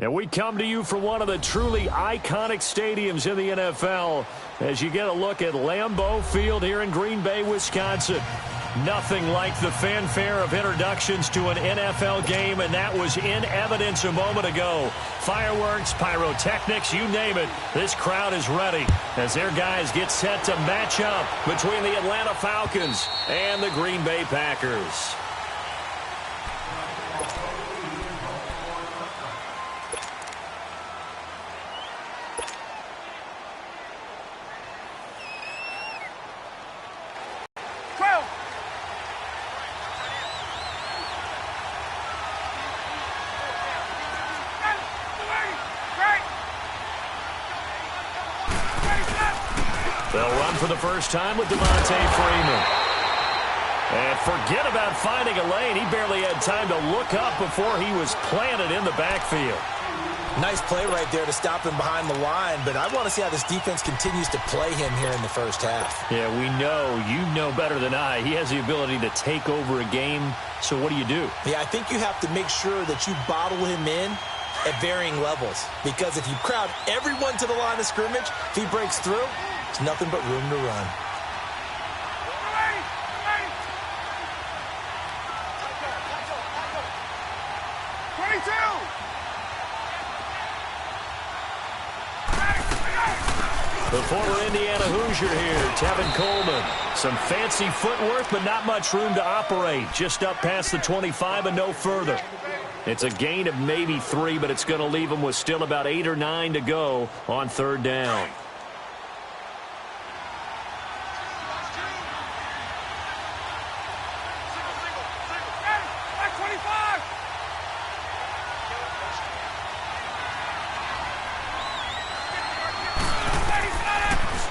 And we come to you from one of the truly iconic stadiums in the NFL as you get a look at Lambeau Field here in Green Bay, Wisconsin. Nothing like the fanfare of introductions to an NFL game, and that was in evidence a moment ago. Fireworks, pyrotechnics, you name it, this crowd is ready as their guys get set to match up between the Atlanta Falcons and the Green Bay Packers. They'll run for the first time with Devontae Freeman. And forget about finding a lane. He barely had time to look up before he was planted in the backfield. Nice play right there to stop him behind the line, but I want to see how this defense continues to play him here in the first half. Yeah, we know. You know better than I. He has the ability to take over a game, so what do you do? Yeah, I think you have to make sure that you bottle him in at varying levels, because if you crowd everyone to the line of scrimmage, if he breaks through, there's nothing but room to run. The former Indiana Hoosier here, Tevin Coleman. Some fancy footwork, but not much room to operate. Just up past the 25 and no further. It's a gain of maybe 3, but it's going to leave him with still about 8 or 9 to go on third down.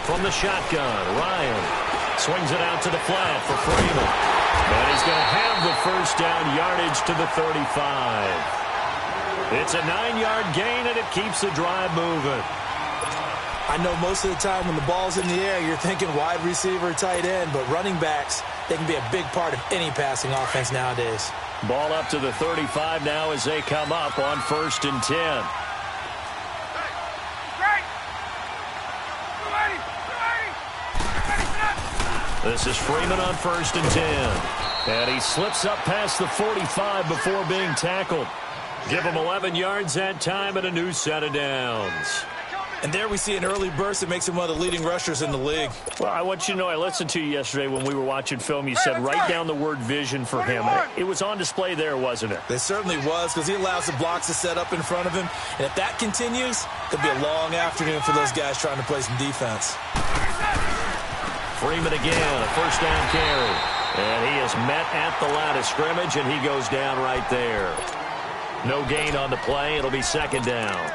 From the shotgun, Ryan swings it out to the flat for Freeman. And he's going to have the first down yardage to the 35. It's a 9-yard gain, and it keeps the drive moving. I know most of the time when the ball's in the air, you're thinking wide receiver, tight end, but running backs, they can be a big part of any passing offense nowadays. Ball up to the 35 now as they come up on 1st and 10. This is Freeman on 1st and 10. And he slips up past the 45 before being tackled. Give him 11 yards that time and a new set of downs. And there we see an early burst that makes him one of the leading rushers in the league. Well, I want you to know, I listened to you yesterday when we were watching film. You said write down the word vision for him. It was on display there, wasn't it? It certainly was, because he allows the blocks to set up in front of him. And if that continues, it'll be a long afternoon for those guys trying to play some defense. Freeman again, a first down carry. And he is met at the line of scrimmage, and he goes down right there. No gain on the play. It'll be 2nd down.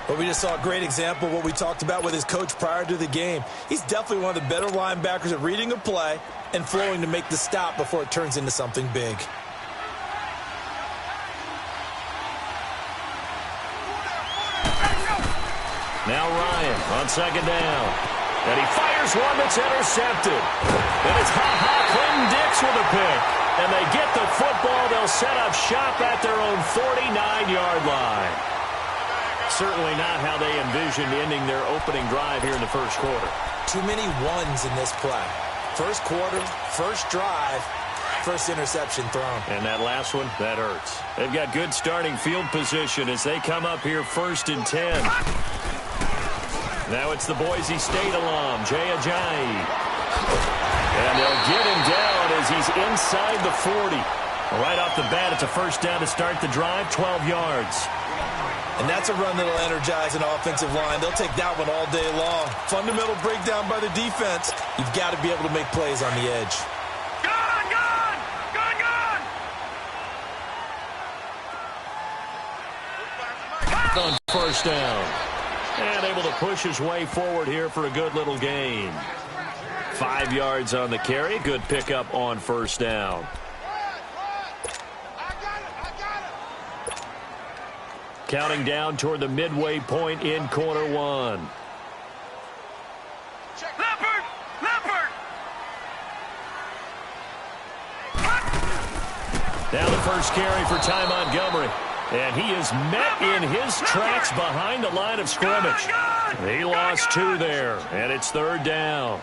But we just saw a great example of what we talked about with his coach prior to the game. He's definitely one of the better linebackers at reading a play and flowing to make the stop before it turns into something big. Now Ryan on 2nd down. And he fires one that's intercepted. And it's Clinton-Dix with a pick. And they get the football. They'll set up shop at their own 49-yard line. Certainly not how they envisioned ending their opening drive here in the first quarter. Too many ones in this play. First quarter, first drive, first interception thrown. And that last one, that hurts. They've got good starting field position as they come up here 1st and 10. Now it's the Boise State alum, Jay Ajayi. And they'll get him down as he's inside the 40. Right off the bat, it's a first down to start the drive, 12 yards. And that's a run that'll energize an offensive line. They'll take that one all day long. Fundamental breakdown by the defense. You've got to be able to make plays on the edge. On first down. And able to push his way forward here for a good little gain. 5 yards on the carry. Good pickup on first down. Counting down toward the midway point in quarter one. Now the first carry for Ty Montgomery. And he is met in his tracks behind the line of scrimmage. He lost 2 there, and it's 3rd down.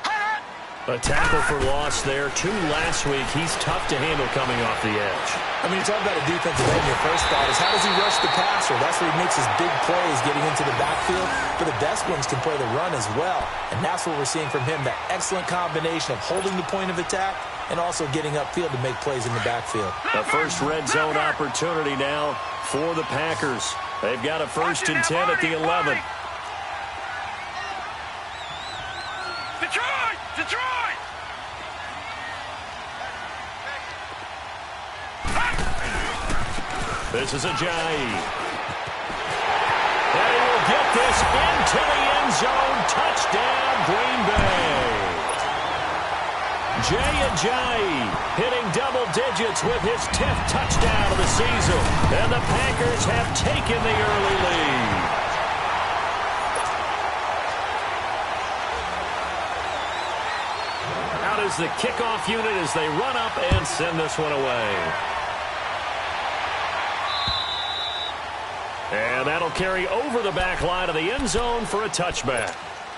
A tackle for loss there. 2 last week. He's tough to handle coming off the edge. I mean, you talk about a defensive end, your first thought is how does he rush the passer? That's where he makes his big plays getting into the backfield. But the best ones can play the run as well. And that's what we're seeing from him, that excellent combination of holding the point of attack and also getting upfield to make plays in the backfield. A first red zone opportunity now for the Packers. They've got a 1st and 10 at the 11. Detroit! This is Ajayi. And he will get this into the end zone. Touchdown, Green Bay. Jay Ajayi hitting double digits with his 10th touchdown of the season. And the Packers have taken the early lead. Out is the kickoff unit as they run up and send this one away. And that'll carry over the back line of the end zone for a touchback.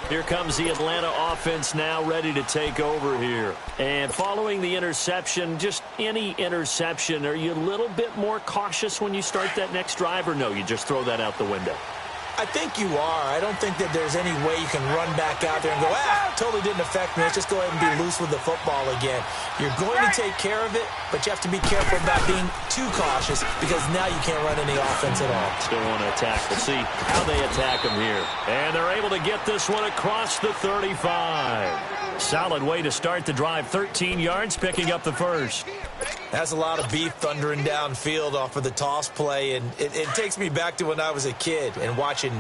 Here comes the Atlanta offense now ready to take over here. And following the interception, just any interception, are you a little bit more cautious when you start that next drive, or no, you just throw that out the window? I think you are. I don't think that there's any way you can run back out there and go, totally didn't affect me. Let's just go ahead and be loose with the football again. You're going to take care of it, but you have to be careful about being too cautious because now you can't run any offense at all. Still want to attack. We'll see how they attack them here. And they're able to get this one across the 35. Solid way to start the drive. 13 yards, picking up the first. That's a lot of beef thundering downfield off of the toss play, and it takes me back to when I was a kid and watching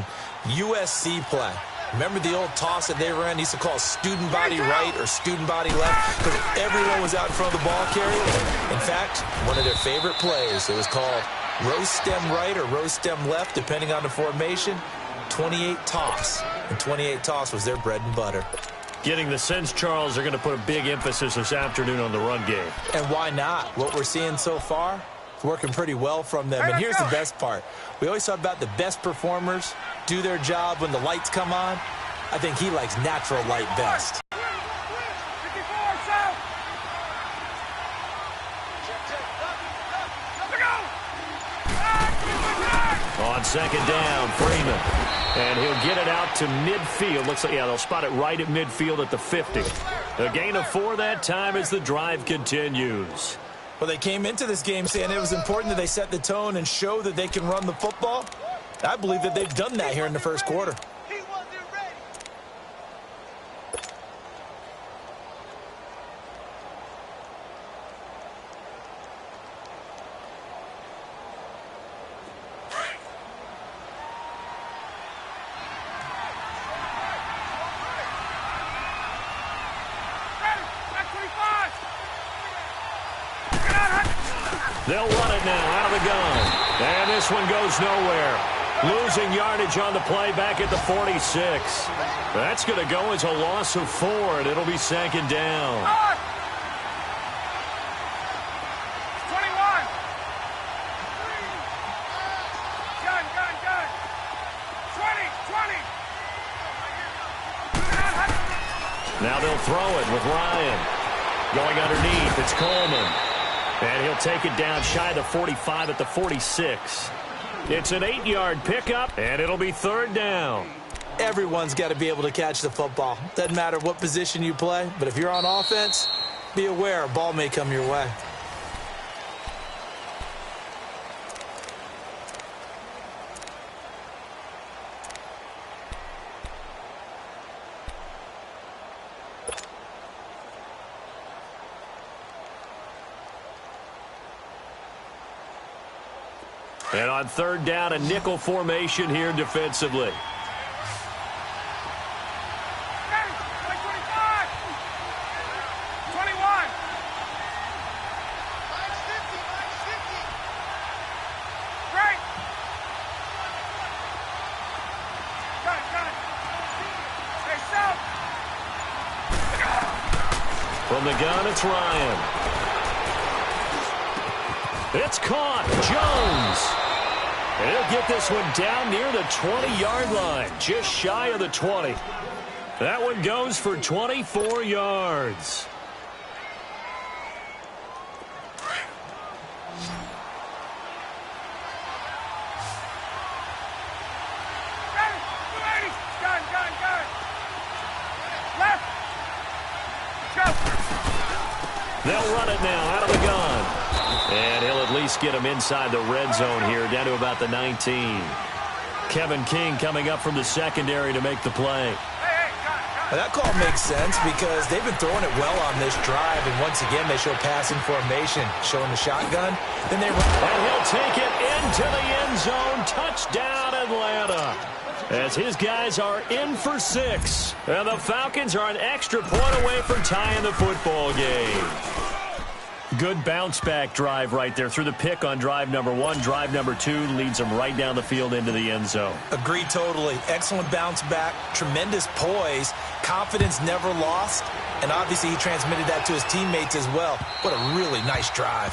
USC play. Remember the old toss that they ran? They used to call student body right or student body left because everyone was out in front of the ball carrier. In fact, one of their favorite plays, it was called rose stem right or rose stem left, depending on the formation, 28 toss. And 28 toss was their bread and butter. Getting the sense, Charles, they're going to put a big emphasis this afternoon on the run game. And why not? What we're seeing so far, it's working pretty well from them. And here's the best part. We always talk about the best performers do their job when the lights come on. I think he likes natural light best. On 2nd down, Freeman. And he'll get it out to midfield. Looks like, yeah, they'll spot it right at midfield at the 50. A gain of 4 that time as the drive continues. Well, they came into this game saying it was important that they set the tone and show that they can run the football. I believe that they've done that here in the first quarter. They'll run it now out of the gun. And this one goes nowhere. Losing yardage on the play back at the 46. That's going to go as a loss of 4, and it'll be 2nd down. 21. Gun. 20. Now they'll throw it with Ryan. Going underneath, it's Coleman. And he'll take it down shy of the 45 at the 46. It's an 8-yard pickup, and it'll be 3rd down. Everyone's got to be able to catch the football. Doesn't matter what position you play, but if you're on offense, be aware a ball may come your way. And on 3rd down, a nickel formation here defensively. From the gun, it's Ryan. It's caught. Jones. And he'll get this one down near the 20-yard line, just shy of the 20. That one goes for 24 yards. They'll run it now out of the gun. And he'll at least get him inside the red zone here, down to about the 19. Kevin King coming up from the secondary to make the play. That call makes sense because they've been throwing it well on this drive, and once again they show passing formation, showing the shotgun. Then they run. And he'll take it into the end zone. Touchdown, Atlanta. As his guys are in for 6. And the Falcons are an extra point away from tying the football game. Good bounce-back drive right there. Through the pick on drive number 1. Drive number 2 leads them right down the field into the end zone. Agree totally. Excellent bounce back. Tremendous poise. Confidence never lost. And obviously he transmitted that to his teammates as well. What a really nice drive.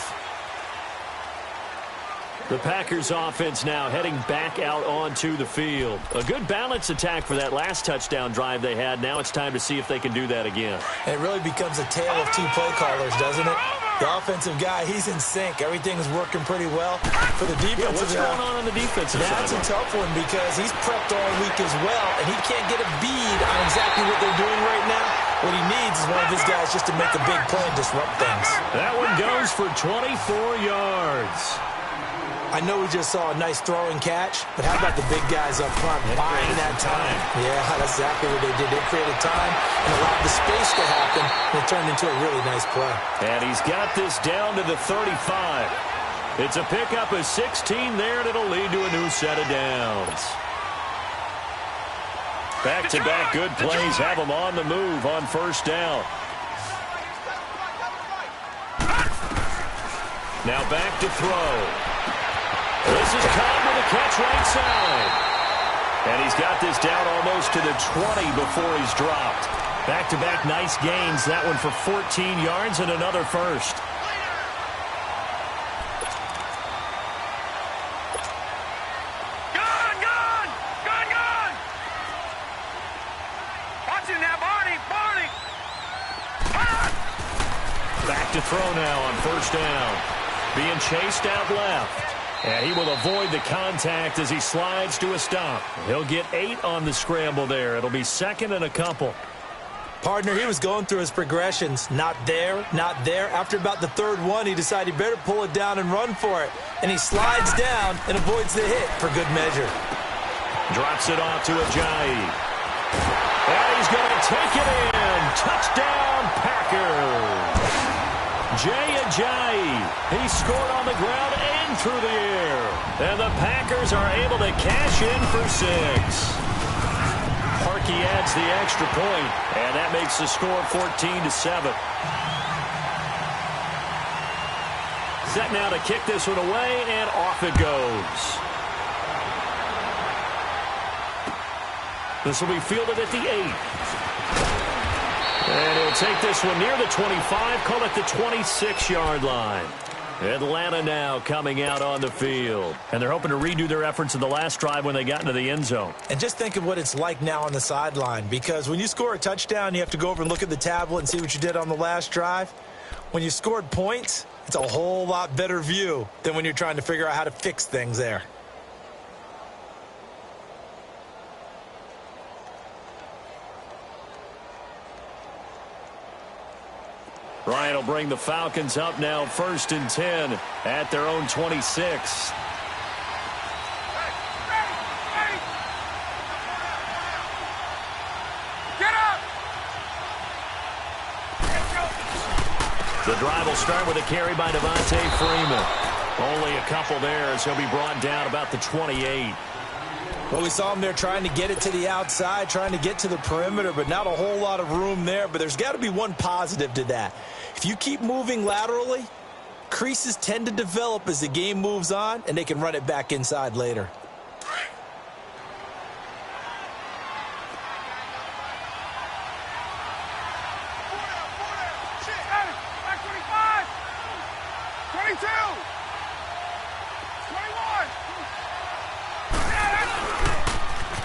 The Packers offense now heading back out onto the field. A good balance attack for that last touchdown drive they had. Now it's time to see if they can do that again. And it really becomes a tale of two play callers, doesn't it? The offensive guy, he's in sync. Everything is working pretty well. For the defensive what's going on the defensive side? That's a tough one because he's prepped all week as well, and he can't get a bead on exactly what they're doing right now. What he needs is one of his guys just to make a big play and disrupt things. That one goes for 24 yards. I know we just saw a nice throw and catch, but how about the big guys up front buying that time? Yeah, that's exactly what they did. They created time and allowed the space to happen, and it turned into a really nice play. And he's got this down to the 35. It's a pickup of 16 there, and it'll lead to a new set of downs. Back-to-back good plays have them on the move on first down. Now back to throw. This is Cobb with a catch right side. And he's got this down almost to the 20 before he's dropped. Back-to-back nice gains. That one for 14 yards and another first. Gun! Watch it now, Barney! Back to throw now on first down. Being chased out left. And he will avoid the contact as he slides to a stop. He'll get 8 on the scramble there. It'll be second and a couple. Partner, he was going through his progressions. Not there, not there. After about the third one, he decided he better pull it down and run for it. And he slides down and avoids the hit for good measure. Drops it off to Ajayi. And he's going to take it in. Touchdown, Packers. Jay Ajayi. He scored on the ground and through the air. And the Packers are able to cash in for 6. Parkey adds the extra point, and that makes the score 14-7. Set now to kick this one away, and off it goes. This will be fielded at the 8. And he'll take this one near the 25, call it the 26-yard line. Atlanta now coming out on the field. And they're hoping to redo their efforts in the last drive when they got into the end zone. And just think of what it's like now on the sideline, because when you score a touchdown, you have to go over and look at the tablet and see what you did on the last drive. When you scored points, it's a whole lot better view than when you're trying to figure out how to fix things there. Ryan will bring the Falcons up now 1st and 10 at their own 26. Get up! The drive will start with a carry by Devontae Freeman. Only a couple there as he'll be brought down about the 28. Well, we saw him there trying to get it to the outside, trying to get to the perimeter, but not a whole lot of room there. But there's got to be one positive to that. If you keep moving laterally, creases tend to develop as the game moves on, and they can run it back inside later. Back 25! 22! 21!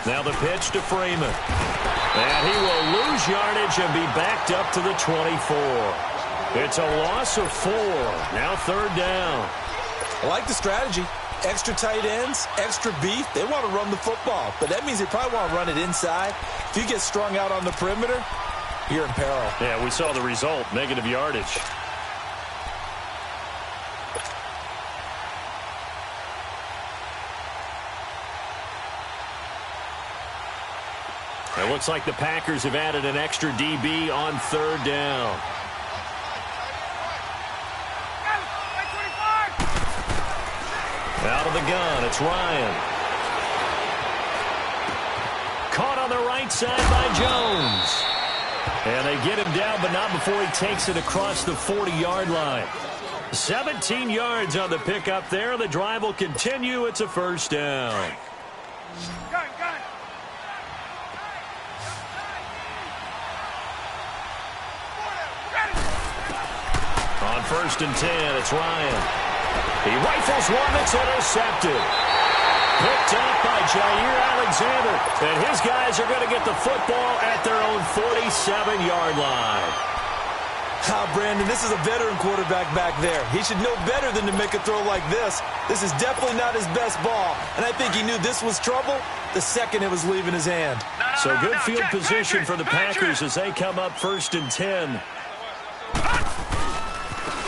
Now the pitch to Freeman. And he will lose yardage and be backed up to the 24. It's a loss of 4. Now third down. I like the strategy. Extra tight ends, extra beef. They want to run the football, but that means they probably want to run it inside. If you get strung out on the perimeter, you're in peril. Yeah, we saw the result, negative yardage. It looks like the Packers have added an extra DB on third down. Out of the gun, it's Ryan. Caught on the right side by Jones. And they get him down, but not before he takes it across the 40-yard line. 17 yards on the pickup there. The drive will continue. It's a first down. Gun. On first and 10, it's Ryan. He rifles one that's intercepted. Picked up by Jair Alexander. And his guys are going to get the football at their own 47-yard line. Brandon, this is a veteran quarterback back there. He should know better than to make a throw like this. This is definitely not his best ball. And I think he knew this was trouble the second it was leaving his hand. So good field position for the Packers as they come up first and 10.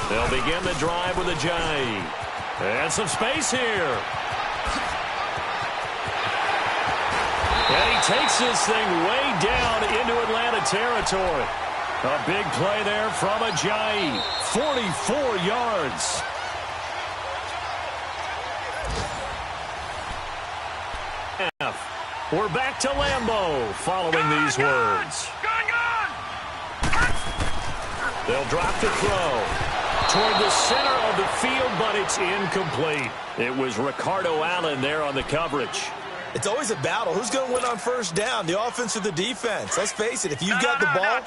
They'll begin the drive with a Ajayi. And some space here. And he takes this thing way down into Atlanta territory. A big play there from Ajayi. 44 yards. We're back to Lambeau following these words. They'll drop the throw toward the center of the field, but it's incomplete. It was Ricardo Allen there on the coverage. It's always a battle. Who's going to win on first down, the offense or the defense? Let's face it, if you've got the ball,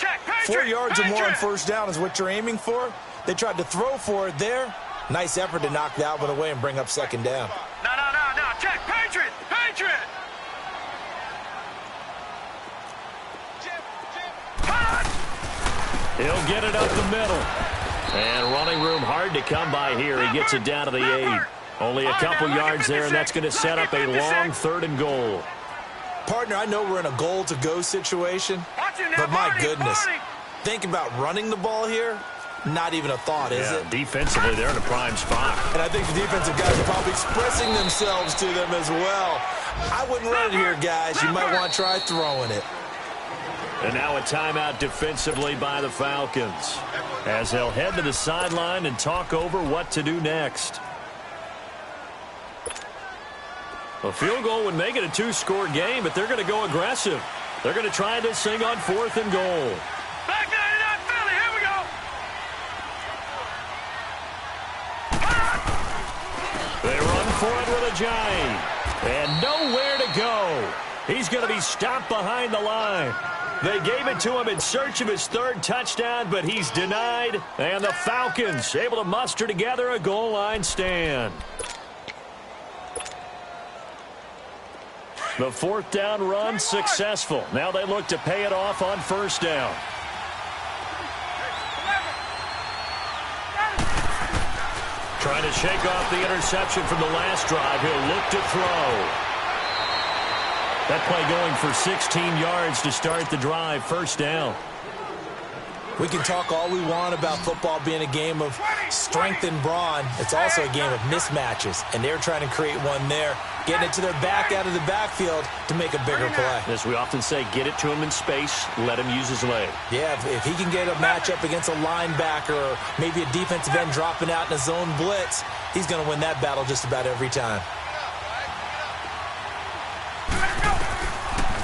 4 yards or more on first down is what you're aiming for. They tried to throw for it there. Nice effort to knock that one away and bring up second down. No. Check. Patriot. He'll get it up the middle. And running room hard to come by here. He gets it down to the 8. Only a couple yards there, and that's going to set up a long third and goal. Partner, I know we're in a goal-to-go situation, but my goodness, think about running the ball here. Not even a thought, is it? Defensively, they're in a prime spot. And I think the defensive guys are probably expressing themselves to them as well. I wouldn't run it here, guys. You might want to try throwing it. And now a timeout defensively by the Falcons, as they'll head to the sideline and talk over what to do next. A field goal would make it a 2-score game, but they're going to go aggressive. They're going to try this thing on 4th and goal. Back 99 Philly, here we go. They run for it with Ajayi. And nowhere to go. He's going to be stopped behind the line. They gave it to him in search of his 3rd touchdown, but he's denied. And the Falcons able to muster together a goal line stand. The 4th down run successful. Now they look to pay it off on first down. Trying to shake off the interception from the last drive. He'll look to throw. That play going for 16 yards to start the drive. First down. We can talk all we want about football being a game of strength and brawn. It's also a game of mismatches, and they're trying to create one there, getting it to their back out of the backfield to make a bigger play. As we often say, get it to him in space, let him use his leg. Yeah, if he can get a matchup against a linebacker or maybe a defensive end dropping out in a zone blitz, he's going to win that battle just about every time.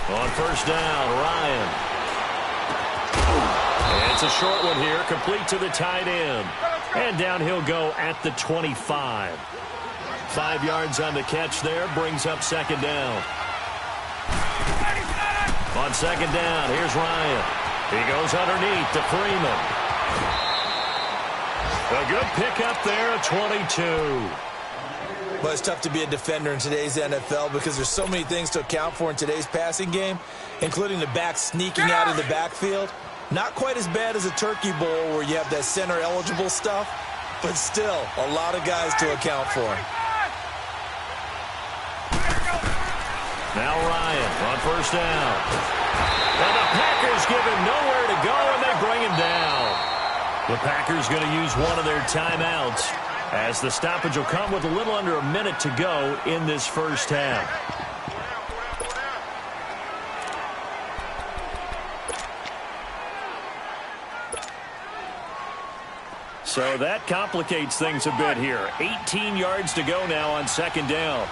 On first down, Ryan. And it's a short one here, complete to the tight end. And down he'll go at the 25. 5 yards on the catch there, brings up second down. On second down, here's Ryan. He goes underneath to Freeman. A good pickup there, 22. But it's tough to be a defender in today's NFL because there's so many things to account for in today's passing game, including the back sneaking out in the backfield. Not quite as bad as a turkey bowl where you have that center-eligible stuff, but still a lot of guys to account for. Now Ryan on first down. And the Packers give him nowhere to go, and they bring him down. The Packers going to use one of their timeouts, as the stoppage will come with a little under a minute to go in this first half. So that complicates things a bit here. 18 yards to go now on second down.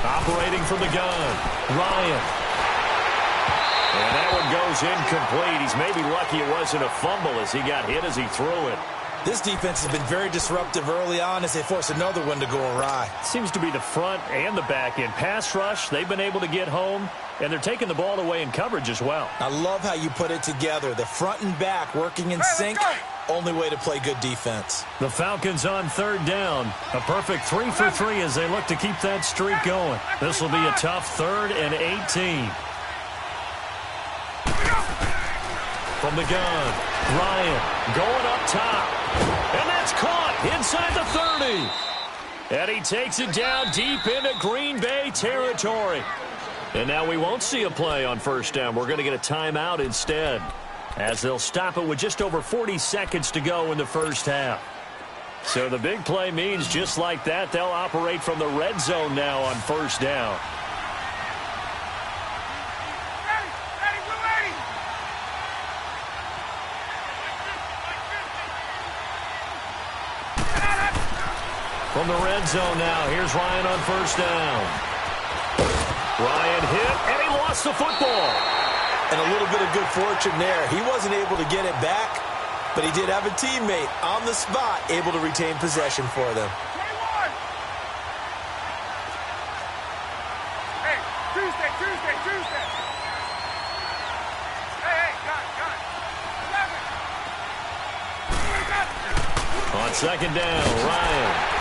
Operating from the gun, Ryan. And that one goes incomplete. He's maybe lucky it wasn't a fumble as he got hit as he threw it. This defense has been very disruptive early on as they force another one to go awry. Seems to be the front and the back end. Pass rush, they've been able to get home, and they're taking the ball away in coverage as well. I love how you put it together. The front and back working in sync. Only way to play good defense. The Falcons on third down. A perfect 3 for 3 as they look to keep that streak going. This will be a tough 3rd and 18. From the gun, Ryan going up top. And that's caught inside the 30. And he takes it down deep into Green Bay territory. And now we won't see a play on first down. We're going to get a timeout instead, as they'll stop it with just over 40 seconds to go in the first half. So the big play means just like that, they'll operate from the red zone now on first down. From the red zone now, here's Ryan on first down. Ryan hit, and he lost the football. And a little bit of good fortune there. He wasn't able to get it back, but he did have a teammate on the spot able to retain possession for them. 21. Hey, Tuesday. Hey, got it. 11. On second down, Ryan.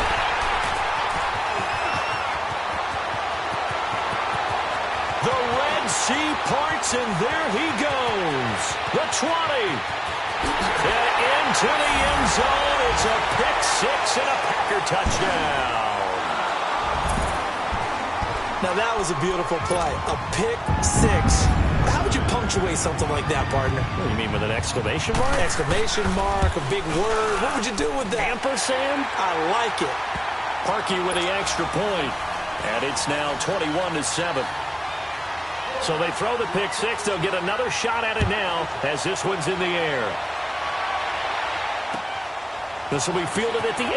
The Red Sea parts, and there he goes. The 20. And into the end zone. It's a pick-6 and a Packer touchdown. Now, that was a beautiful play. A pick-6. How would you punctuate something like that, partner? What do you mean, with an exclamation mark? Exclamation mark, a big word. What would you do with that? Ampersand? I like it. Parkey with the extra point. And it's now 21-7. So they throw the pick-6. They'll get another shot at it now as this one's in the air. This will be fielded at the 8.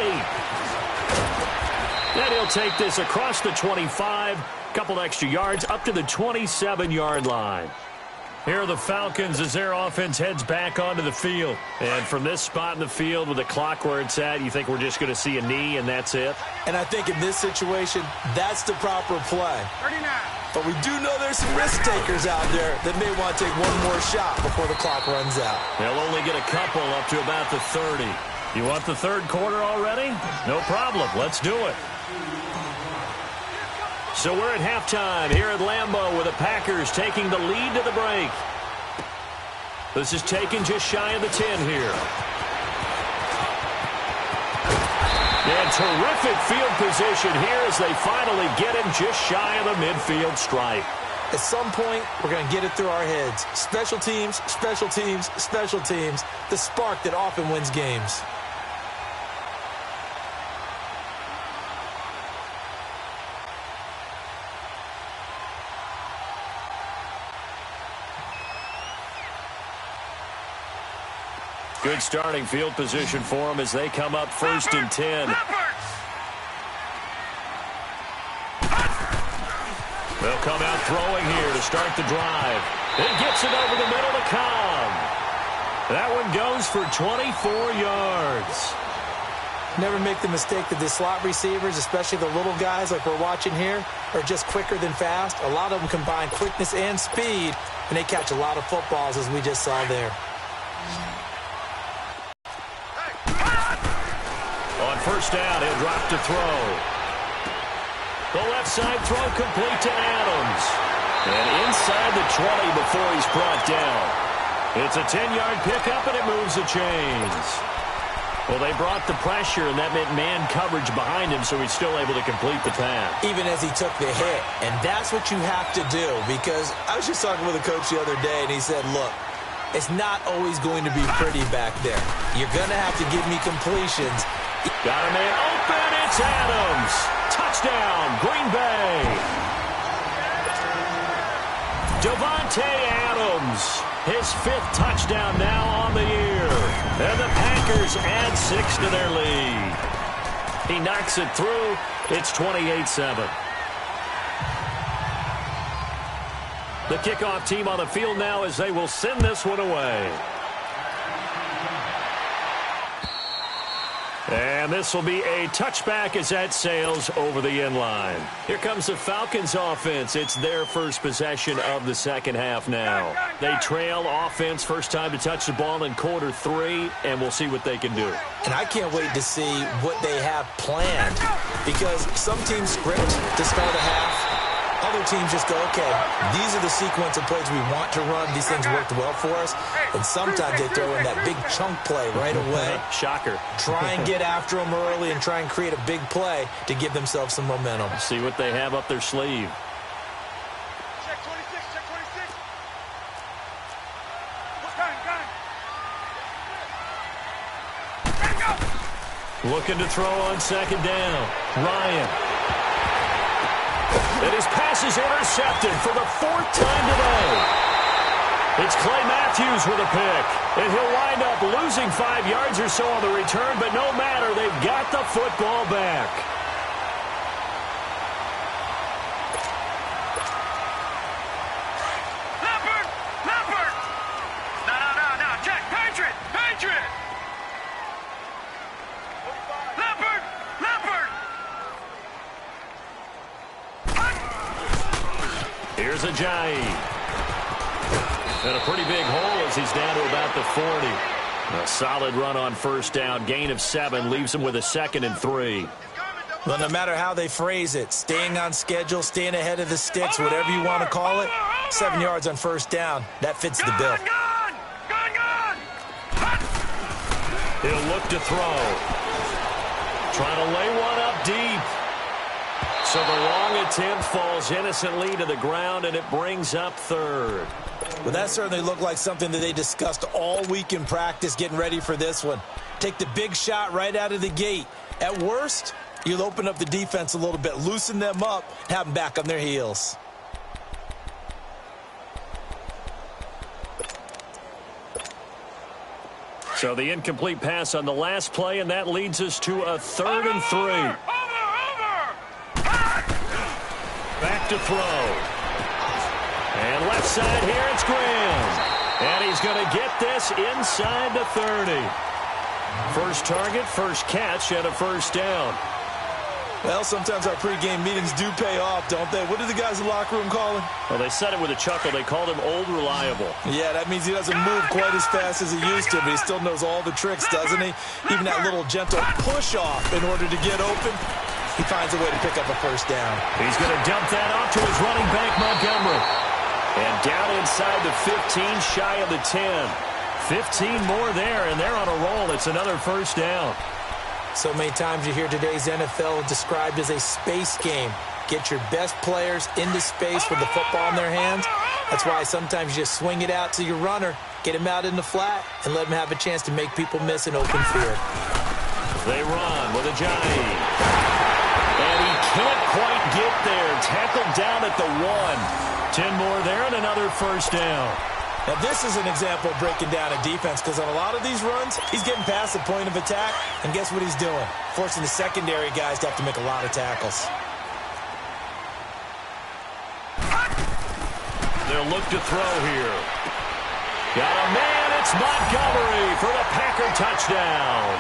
Then he'll take this across the 25. Couple extra yards up to the 27-yard line. Here are the Falcons as their offense heads back onto the field. And from this spot in the field with the clock where it's at, you think we're just going to see a knee and that's it? And I think in this situation, that's the proper play. 39. But we do know there's some risk takers out there that may want to take one more shot before the clock runs out. They'll only get a couple up to about the 30. You want the third quarter already? No problem. Let's do it. So we're at halftime here at Lambeau with the Packers taking the lead to the break. This is taken just shy of the 10 here. And terrific field position here as they finally get him just shy of the midfield stripe. At some point, we're going to get it through our heads. Special teams, special teams, special teams. The spark that often wins games. Good starting field position for them as they come up 1st and 10. They'll come out throwing here to start the drive. It gets it over the middle to Cobb. That one goes for 24 yards. Never make the mistake that the slot receivers, especially the little guys like we're watching here, are just quicker than fast. A lot of them combine quickness and speed, and they catch a lot of footballs, as we just saw there. On first down, he'll drop to throw. The left side throw complete to Adams. And inside the 20 before he's brought down. It's a 10-yard pickup, and it moves the chains. Well, they brought the pressure, and that meant man coverage behind him, so he's still able to complete the pass. Even as he took the hit. And that's what you have to do, because I was just talking with a coach the other day, and he said, look, it's not always going to be pretty back there. You're going to have to give me completions. Got a man open. It's Adams. Touchdown, Green Bay. Davante Adams, his 5th touchdown now on the year. And the Packers add 6 to their lead. He knocks it through. It's 28-7. The kickoff team on the field now as they will send this one away. And this will be a touchback as that sails over the end line. Here comes the Falcons offense. It's their first possession of the second half now. They trail offense, first time to touch the ball in quarter 3, and we'll see what they can do. And I can't wait to see what they have planned, because some teams script to start a half. Other teams just go, okay, these are the sequence of plays we want to run. These things worked well for us. And sometimes they throw in that big chunk play right away. Shocker. Try and get after them early and try and create a big play to give themselves some momentum. See what they have up their sleeve. Check 26, check 26. Gun. Looking to throw on second down. Ryan. And his pass is intercepted for the 4th time today. It's Clay Matthews with a pick. And he'll wind up losing 5 yards or so on the return, but no matter, they've got the football back. Leopard! Leopard! No, Jack, Patriot! Patriot! Leopard! Leopard! Here's Ajayi. And a pretty big hole as he's down to about the 40. A solid run on first down. Gain of 7 leaves him with a 2nd and 3. Well, no matter how they phrase it, staying on schedule, staying ahead of the sticks, whatever you want to call it, 7 yards on first down, that fits the bill. Gun! He'll look to throw. Trying to lay one up deep. So the long attempt falls innocently to the ground, and it brings up 3rd. Well, that certainly looked like something that they discussed all week in practice getting ready for this one. Take the big shot right out of the gate. At worst, you'll open up the defense a little bit, loosen them up, have them back on their heels. So the incomplete pass on the last play, and that leads us to a 3rd and 3. Over! Back to throw. And left side here, it's Graham. And he's going to get this inside the 30. First target, first catch, and a first down. Well, sometimes our pregame meetings do pay off, don't they? What do the guys in the locker room call him? Well, they said it with a chuckle. They called him Old Reliable. Yeah, that means he doesn't move quite as fast as he used to, but he still knows all the tricks, doesn't he? Even that little gentle push-off in order to get open. He finds a way to pick up a first down. He's going to dump that off to his running back, Montgomery. And down inside the 15, shy of the 10. 15 more there, and they're on a roll. It's another first down. So many times you hear today's NFL described as a space game. Get your best players into space with the football in their hands. That's why sometimes you just swing it out to your runner, get him out in the flat, and let him have a chance to make people miss an open field. They run with Ajayi. And he can't quite get there. Tackled down at the 1. 10 more there and another first down. Now, this is an example of breaking down a defense, because on a lot of these runs, he's getting past the point of attack, and guess what he's doing? Forcing the secondary guys to have to make a lot of tackles. They'll look to throw here. Got a man, it's Montgomery for the Packer touchdown.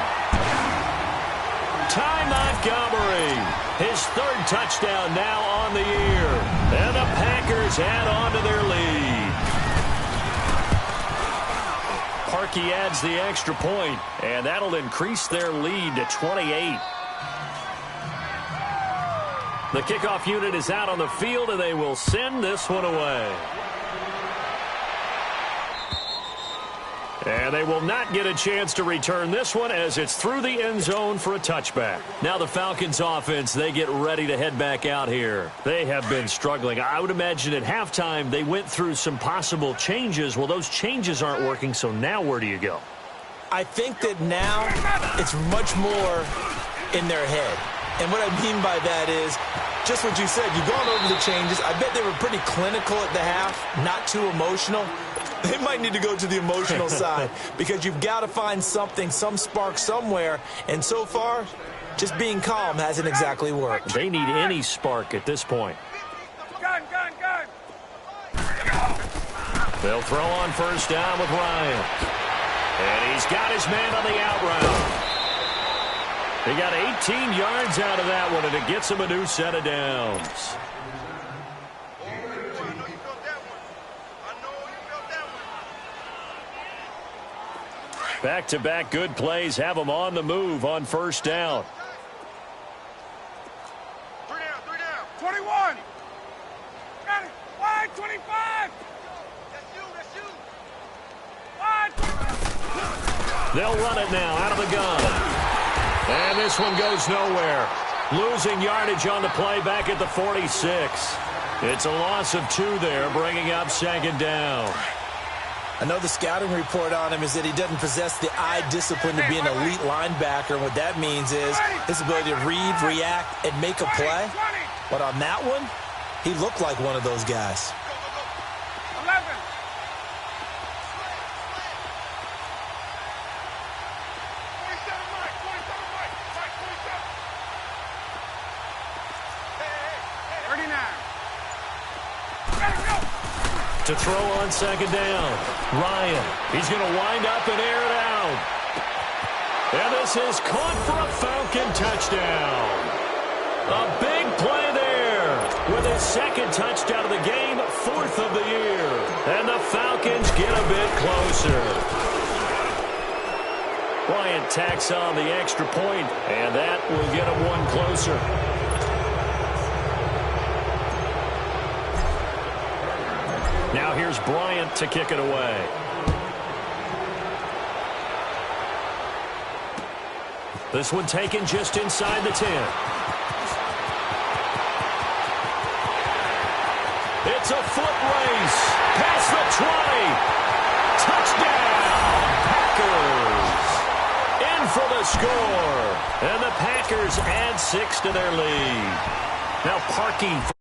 Ty Montgomery, his third touchdown now on the year. And the Packers add on to their lead. Parkey adds the extra point, and that'll increase their lead to 28. The kickoff unit is out on the field, and they will send this one away. And they will not get a chance to return this one as it's through the end zone for a touchback. Now the Falcons offense, they get ready to head back out here. They have been struggling. I would imagine at halftime they went through some possible changes. Well, those changes aren't working, so now where do you go? I think that now it's much more in their head. And what I mean by that is just what you said. You've gone over the changes. I bet they were pretty clinical at the half, not too emotional. They might need to go to the emotional side because you've got to find something, some spark somewhere. And so far, just being calm hasn't exactly worked. They need any spark at this point. Gun. They'll throw on first down with Ryan. And he's got his man on the out route. He got 18 yards out of that one, and it gets him a new set of downs. Back-to-back good plays have them on the move on first down. 3 down. 21. Got it. Wide 25. That's you. Wide. They'll run it now out of the gun. And this one goes nowhere. Losing yardage on the play back at the 46. It's a loss of 2 there, bringing up second down. I know the scouting report on him is that he doesn't possess the eye discipline to be an elite linebacker. What that means is his ability to read, react, and make a play. But on that one, he looked like one of those guys. 11. To throw on second down. Ryan, he's going to wind up and air it out. And this is caught for a Falcon touchdown. A big play there with his second touchdown of the game, 4th of the year. And the Falcons get a bit closer. Bryant tacks on the extra point, and that will get him one closer. Now here's Bryant to kick it away. This one taken just inside the 10. It's a foot race. Past the 20. Touchdown, Packers. In for the score. And the Packers add 6 to their lead. Now Parkey.